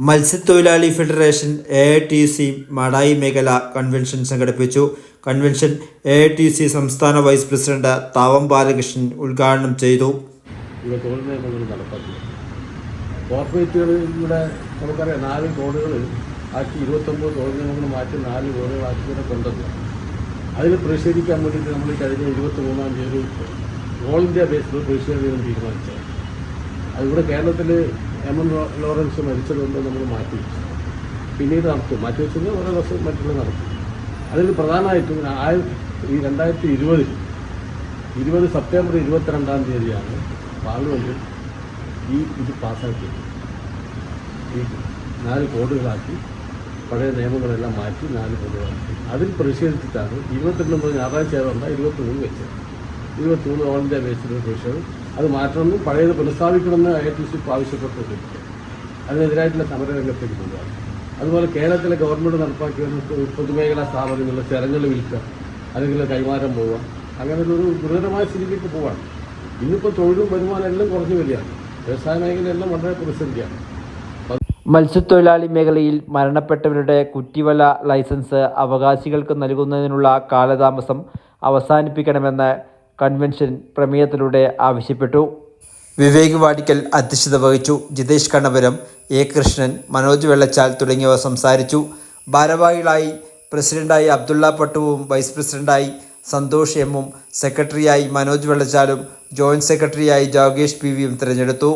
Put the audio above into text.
മത്സ്യത്തൊഴിലാളി federation AITC Madayi മേഖല convention സംഘടിപ്പിച്ചു. കൺവെൻഷൻ AITC സംസ്ഥാന വൈസ് പ്രസിഡന്റ് താവം ബാലകൃഷ്ണൻ ഉദ്ഘാടനം ചെയ്തു. കോർപ്പറേറ്റുകൾ ഇവിടെ നമുക്കറിയാം 4 കോടുകൾ ആക്കി 29 തൊഴിൽ നിയമങ്ങൾ മാറ്റി 4 കോടുകളാക്കി ഇവിടെ കൊണ്ടുവന്നു. അതിൽ പ്രതിഷേധിക്കാൻ വേണ്ടിയിട്ട് നമ്മൾ കഴിഞ്ഞ 23-ാം തീയതി ഓൾ ഇന്ത്യ ബേസിൽ പ്രതിഷേധിക്കാൻ തീരുമാനിച്ചത്. അതിവിടെ കേരളത്തിൽ MN ലോറൻസ് മരിച്ചതുകൊണ്ട് നമ്മൾ മാറ്റി വെച്ചു. പിന്നീട് നടത്തും, മാറ്റി വെച്ചത് ഓരോ ദിവസം മറ്റുള്ള നടത്തും. അതിൽ പ്രധാനമായിട്ടും ഈ 2020 സെപ്റ്റംബർ 22-ാം തീയതിയാണ് പാർലമെൻറ്റിൽ ഇത് പാസ്സാക്കിയത്. ഈ 4 കോടുകളാക്കി പഴയ നിയമങ്ങളെല്ലാം മാറ്റി 4 കോടുകളാക്കി. അതിൽ പ്രതിഷേധിച്ചിട്ടാണ് 22 മുതൽ ഞായറാഴ്ച ആയതുകൊണ്ട് 23 വെച്ചത്. 23 ഓൾ ഇന്ത്യ ബേസിലുള്ള പ്രതിഷേധം അത് മാറ്റണമെന്നും പഴയത് പുനഃസ്ഥാപിക്കണമെന്ന് AITC ആവശ്യപ്പെട്ടുകൊണ്ടിരിക്കുക. അതിനെതിരായിട്ടുള്ള സമരരംഗത്തേക്ക് പോവുകയാണ്. അതുപോലെ കേരളത്തിലെ ഗവൺമെൻറ് നടപ്പാക്കി വരുന്ന പൊതുമേഖലാ സ്ഥാപനങ്ങളിൽ സ്ഥലങ്ങൾ വിൽക്കുക, അല്ലെങ്കിൽ കൈമാറ്റം പോവുക, അങ്ങനെ ഒരു ഗുരുതരമായ സ്ഥിതിയിലേക്ക് പോവുകയാണ്. ഇന്നിപ്പോൾ തൊഴിലും വരുമാനം എല്ലാം കുറഞ്ഞു വരികയാണ്. വ്യവസായ മേഖലയെല്ലാം വളരെ പ്രതിസന്ധിയാണ്. മത്സ്യത്തൊഴിലാളി മേഖലയിൽ മരണപ്പെട്ടവരുടെ കുറ്റിവല ലൈസൻസ് അവകാശികൾക്ക് നൽകുന്നതിനുള്ള കാലതാമസം അവസാനിപ്പിക്കണമെന്ന് കൺവെൻഷൻ പ്രമേയത്തിലൂടെ ആവശ്യപ്പെട്ടു. വിവേക് വാടിക്കൽ അധ്യക്ഷത വഹിച്ചു. ജിതേഷ് കണ്ണപുരം, A. കൃഷ്ണൻ, മനോജ് വെള്ളച്ചാൽ തുടങ്ങിയവർ സംസാരിച്ചു. ഭാരവാഹികളായി പ്രസിഡന്റായി അബ്ദുള്ള പട്ടുവും വൈസ് പ്രസിഡന്റായി സന്തോഷ് M ഉം സെക്രട്ടറിയായി മനോജ് വെള്ളച്ചാലും ജോയിന്റ് സെക്രട്ടറിയായി ജോഗേഷ് PV യും തിരഞ്ഞെടുത്തു.